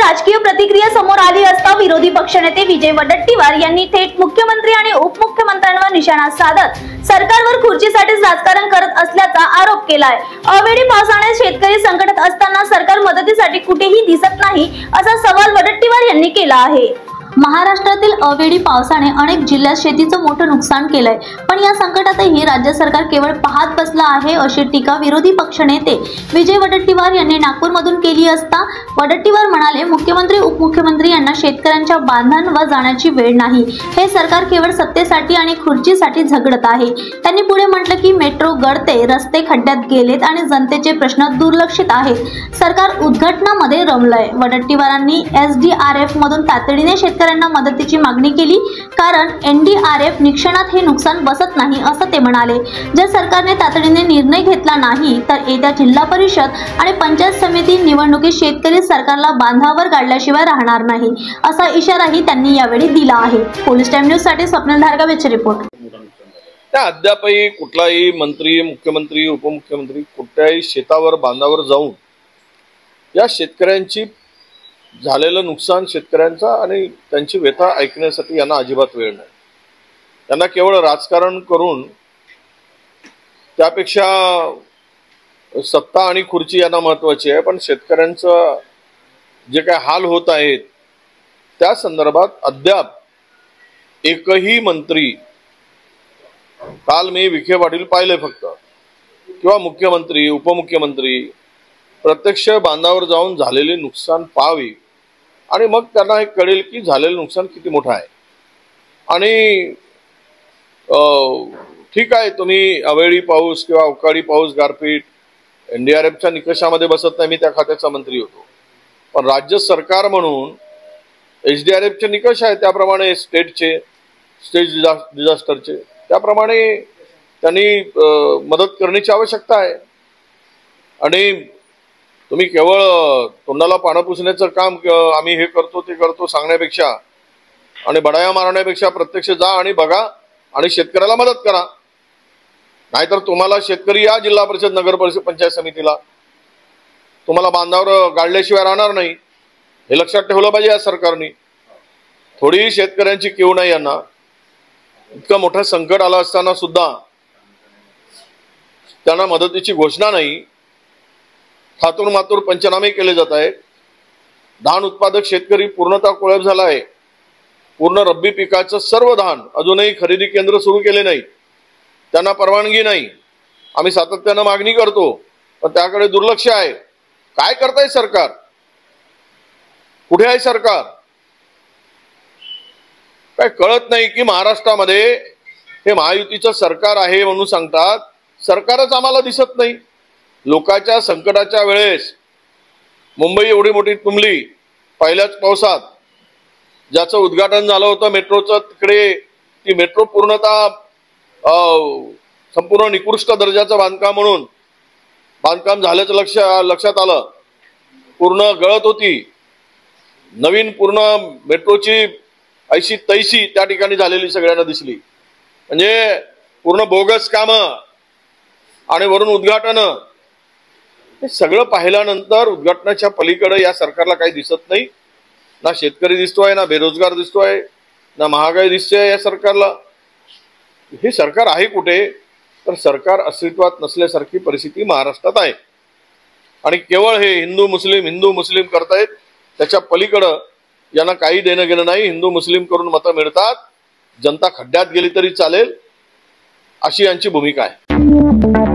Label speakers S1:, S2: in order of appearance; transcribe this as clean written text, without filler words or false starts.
S1: राजकीय प्रतिक्रिया समोर आली असता विरोधी पक्षनेते विजय वडेट्टीवार यांनी थेट मुख्यमंत्री आणि उपमुख्यमंत्र्यांवर निशाणा साधत सरकारवर खुर्चीसाठीच राजकारण करत असल्याचा आरोप केलाय। अवेळी पावसाने शेतकरी संकटात असताना सरकार मदतीसाठी कुठेही दिसत नाही असा सवाल वडेट्टीवार यांनी केला आहे। महाराष्ट्रातील अवेळी पावसाने अनेक जिल्ह्यात शेतीचं मोठं नुकसान केलंय, पण या संकटातही राज्य सरकार केवळ पाहत बसला आहे अशी टीका विरोधी पक्षनेते विजय वडेट्टीवार यांनी नागपूरमधून केली असता वडेट्टीवार म्हणाले, मुख्यमंत्री उपमुख्यमंत्री यांना शेतकऱ्यांच्या बांधांवर जाण्याची वेळ नाही। हे सरकार केवळ सत्तेसाठी आणि खुर्चीसाठी झगडत आहे। त्यांनी पुढे म्हटलं की मेट्रो गळते, रस्ते खड्ड्यात गेलेत आणि जनतेचे प्रश्न दुर्लक्षित आहेत। सरकार उद्घाटनामध्ये रमलंय। वडेट्टीवारांनी SDRF मधून तातडीने शेतकऱ्यांना मदतीची मागणी केली, कारण NDRF निरीक्षणात हे नुकसान बसत नाही असं ते म्हणाले। जर सरकारने तातडीने निर्णय घेतला नाही तर येत्या जिल्हा परिषद आणि पंचायत समिती निवडणुकीत शेतकरी सरकारला बांधावर गाडल्याशिवाय राहणार नाही असा इशाराही त्यांनी यावेळी दिला आहे। पोलीस टाइम न्यूज साठी स्वप्नील धारगावेचे रिपोर्ट।
S2: अद्यापही कुठलाही मंत्री, मुख्यमंत्री, उपमुख्यमंत्री कुठल्याही शेतावर बांधावर जाऊन या शेतकऱ्यांची झालेलं नुकसान, शेतकऱ्यांचा आणि त्यांची व्यथा ऐकण्यासाठी यांना अजिबात वेळ नाही। त्यांना केवळ राजकारण करून त्यापेक्षा सत्ता आणि खुर्ची यांना महत्वाची आहे, पण शेतकऱ्यांचं जे काय हाल होत आहेत त्या संदर्भात अद्याप एकही मंत्री, काल मी विखे पाटील पाहिले फक्त, किंवा मुख्यमंत्री, उपमुख्यमंत्री प्रत्यक्ष बांधावर जाऊन झालेले नुकसान पाहावे आणि मग त्यांना हे कळेल की झालेलं नुकसान किती मोठं आहे। आणि ठीक आहे, तुम्ही अवेळी पाऊस किंवा अवकाळी पाऊस, गारपीट NDRFच्या निकषामध्ये बसत नाही, मी त्या खात्याचा मंत्री होतो, पण राज्य सरकार म्हणून SDRFचे निकष आहे त्याप्रमाणे स्टेट डिझास्टरचे त्याप्रमाणे त्यांनी मदत करण्याची आवश्यकता आहे। आणि तुम्ही केवळ तोंडाला पानं पुसण्याचं काम आम्ही हे करतो ते करतो सांगण्यापेक्षा आणि बडाया मारण्यापेक्षा प्रत्यक्ष जा आणि बघा आणि शेतकऱ्याला मदत करा। नाहीतर तुम्हाला शेतकरी या जिल्हा परिषद, नगर परिषद, पंचायत समितीला तुम्हाला बांधावर गाडल्याशिवाय राहणार नाही, हे लक्षात ठेवलं पाहिजे या सरकारने। थोडी शेतकऱ्यांची कीव नाही यांना। इतकं मोठं संकट आलं असताना सुद्धा त्यांना मदतीची घोषणा नाही। थातूर मातूर पंचनामे केले जात आहेत। धान उत्पादक शेतकरी पूर्णतः कोळप झाला आहे। पूर्ण रब्बी पिकाचं सर्व धान अजूनही खरेदी केंद्र सुरू केले नाही, त्यांना परवानगी नाही। आम्ही सातत्यानं मागणी करतो पण त्याकडे दुर्लक्ष आहे। काय करताय सरकार? कुठे आहे सरकार? काय कळत नाही की महाराष्ट्रामध्ये हे महायुतीचं सरकार आहे म्हणून सांगतात, सरकारच आम्हाला दिसत नाही। लोकांच्या संकटाच्या वेळेस मुंबई एवढी मोठी तुंबली पहिल्याच पावसात, ज्याचं उद्घाटन झालं होतं मेट्रोचं, तिकडे ती मेट्रो पूर्णतः संपूर्ण निकृष्ट दर्जाचं बांधकाम म्हणून बांधकाम झाल्याचं लक्षात आलं, पूर्ण गळत होती। नवीन पूर्ण मेट्रोची ऐशी तैशी त्या ठिकाणी झालेली सगळ्यांना दिसली। म्हणजे पूर्ण बोगस कामं आणि वरून उद्घाटन, हे सगळं पाहिल्यानंतर उद्घाटनाच्या पलीकडे या सरकारला काही दिसत नाही। ना शेतकरी दिसतोय, ना बेरोजगार दिसतोय, ना महागाई दिसते या सरकारला। हे सरकार आहे कुठे? तर सरकार अस्तित्वात नसल्यासारखी परिस्थिती महाराष्ट्रात आहे। आणि केवळ हे हिंदू मुस्लिम करतायत, त्याच्या पलीकडं यांना काही देणं घेणं नाही। हिंदू मुस्लिम करून मतं मिळतात, जनता खड्ड्यात गेली तरी चालेल अशी यांची भूमिका आहे।